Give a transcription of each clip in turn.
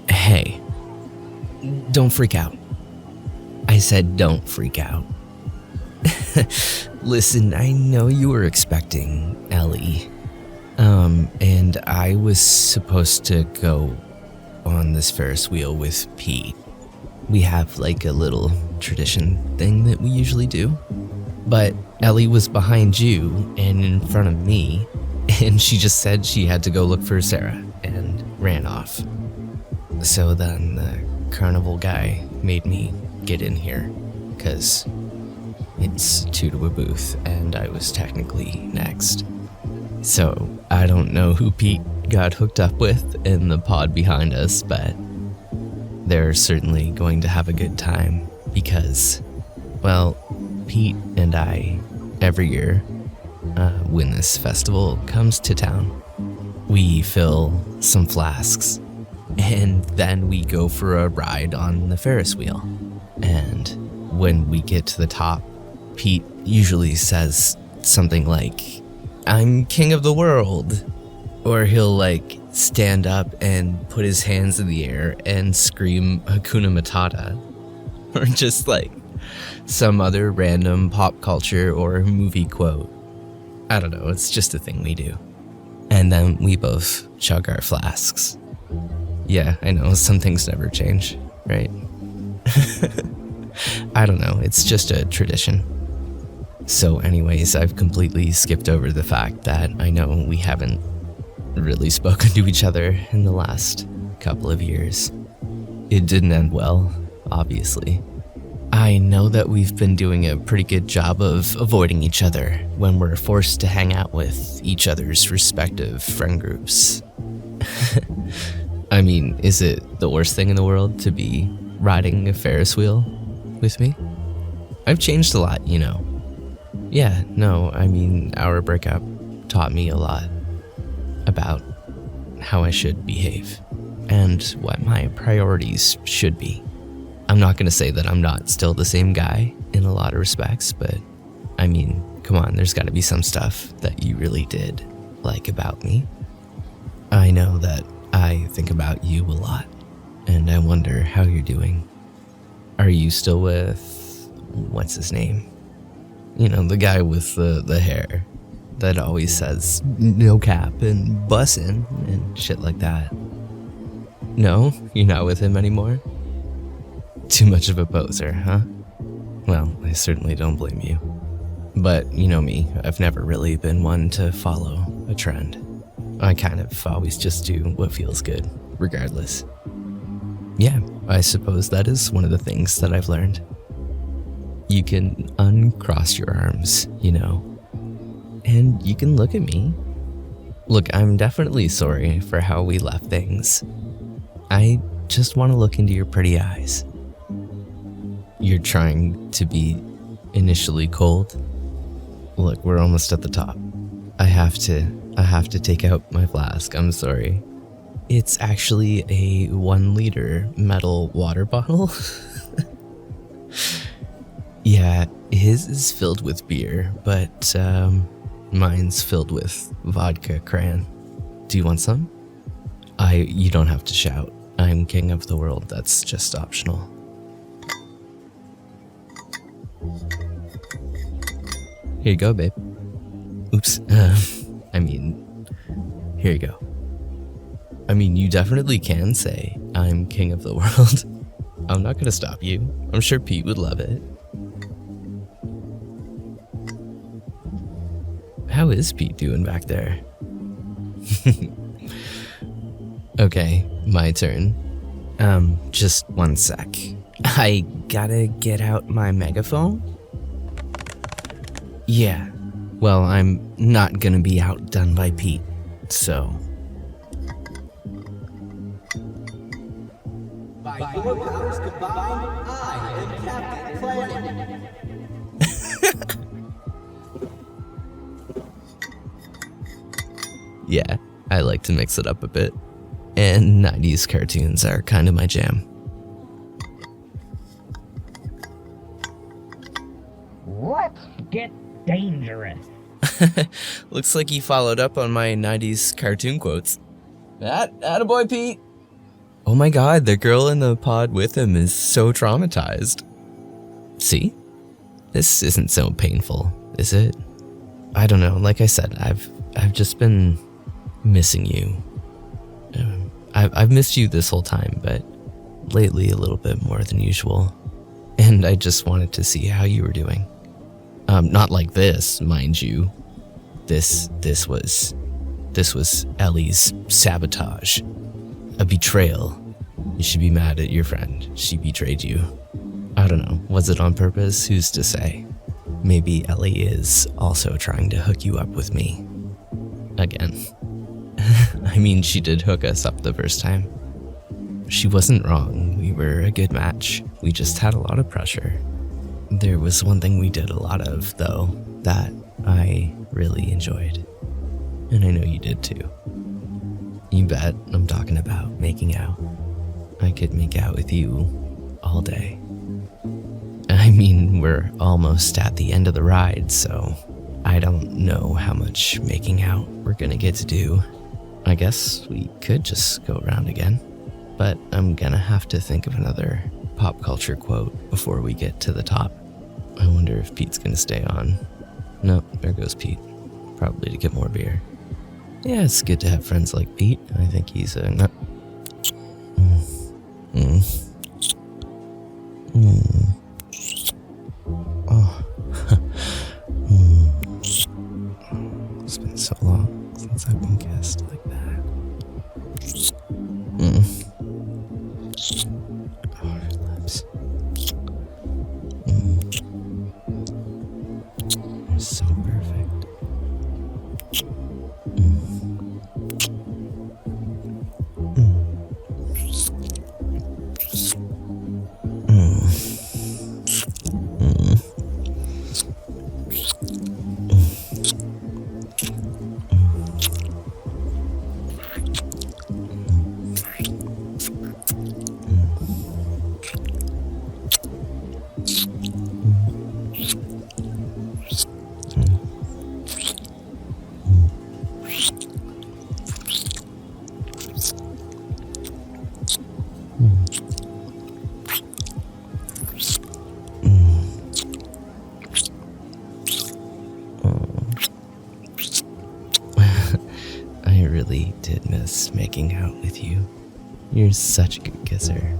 Hey. Don't freak out. I said don't freak out. Listen, I know you were expecting Ellie. And I was supposed to go on this Ferris wheel with Pete. We have like a little tradition thing that we usually do. But Ellie was behind you and in front of me, and she just said she had to go look for Sarah and ran off. So then the carnival guy made me get in here, because it's 2 to a booth and I was technically next. So I don't know who Pete got hooked up with in the pod behind us, but they're certainly going to have a good time because, well, Pete and I, every year, when this festival comes to town, we fill some flasks and then we go for a ride on the Ferris wheel. And when we get to the top, Pete usually says something like, "I'm king of the world," or he'll like stand up and put his hands in the air and scream Hakuna Matata, or just like some other random pop culture or movie quote. I don't know, it's just a thing we do. And then we both chug our flasks. Yeah, I know, some things never change, right? I don't know, it's just a tradition. So anyways, I've completely skipped over the fact that I know we haven't really spoken to each other in the last couple of years. It didn't end well, obviously. I know that we've been doing a pretty good job of avoiding each other when we're forced to hang out with each other's respective friend groups. I mean, is it the worst thing in the world to be riding a Ferris wheel with me? I've changed a lot, you know. Yeah, no, I mean, our breakup taught me a lot about how I should behave and what my priorities should be. I'm not gonna say that I'm not still the same guy in a lot of respects, but I mean, come on, there's gotta be some stuff that you really did like about me. I know that I think about you a lot, and I wonder how you're doing. Are you still with, what's his name? You know, the guy with the hair that always says no cap and bussin' and shit like that. No, you're not with him anymore? Too much of a poser, huh? Well, I certainly don't blame you. But you know me, I've never really been one to follow a trend. I kind of always just do what feels good, regardless. Yeah, I suppose that is one of the things that I've learned. You can uncross your arms, you know, and you can look at me. Look, I'm definitely sorry for how we left things. I just want to look into your pretty eyes. You're trying to be initially cold. Look, we're almost at the top. I have to take out my flask, I'm sorry. It's actually a 1 liter metal water bottle. Yeah, his is filled with beer, but mine's filled with vodka cran. Do you want some? You don't have to shout. I'm king of the world, that's just optional. Here you go, babe. Oops. I mean, here you go. I mean, you definitely can say, I'm king of the world. I'm not gonna stop you. I'm sure Pete would love it. How is Pete doing back there? Okay, my turn. Just one sec. I gotta get out my megaphone? Yeah. Well, I'm not gonna be outdone by Pete, so... By 4 powers combined, I am Captain Planet. Yeah, I like to mix it up a bit. And 90s cartoons are kind of my jam. Let's get dangerous. Looks like you followed up on my 90s cartoon quotes. Attaboy, Pete. Oh my god, the girl in the pod with him is so traumatized. See? This isn't so painful, is it? I don't know, like I said, I've just been missing you. I've missed you this whole time, but lately a little bit more than usual. And I just wanted to see how you were doing. Not like this, mind you. This was Ellie's sabotage. A betrayal. You should be mad at your friend. She betrayed you. I don't know. Was it on purpose? Who's to say? Maybe Ellie is also trying to hook you up with me. Again. I mean, she did hook us up the first time. She wasn't wrong. We were a good match. We just had a lot of pressure. There was one thing we did a lot of, though, that I really enjoyed. And I know you did too. You bet I'm talking about making out. I could make out with you all day. I mean, we're almost at the end of the ride, so I don't know how much making out we're gonna get to do. I guess we could just go around again, but I'm gonna have to think of another pop culture quote before we get to the top. I wonder if Pete's gonna stay on. No, there goes Pete. Probably to get more beer. Yeah, it's good to have friends like Pete. I think he's a... Oh. It's been so long since I've been kissed like that. Oh, your lips. You're so perfect. I really did miss making out with you. You're such a good kisser.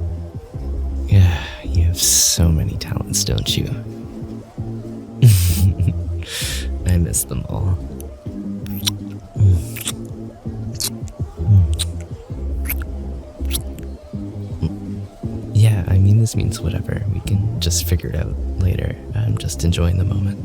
Yeah, you have so many talents, don't you? I miss them all. Yeah, I mean, this means whatever. We can just figure it out later. I'm just enjoying the moment.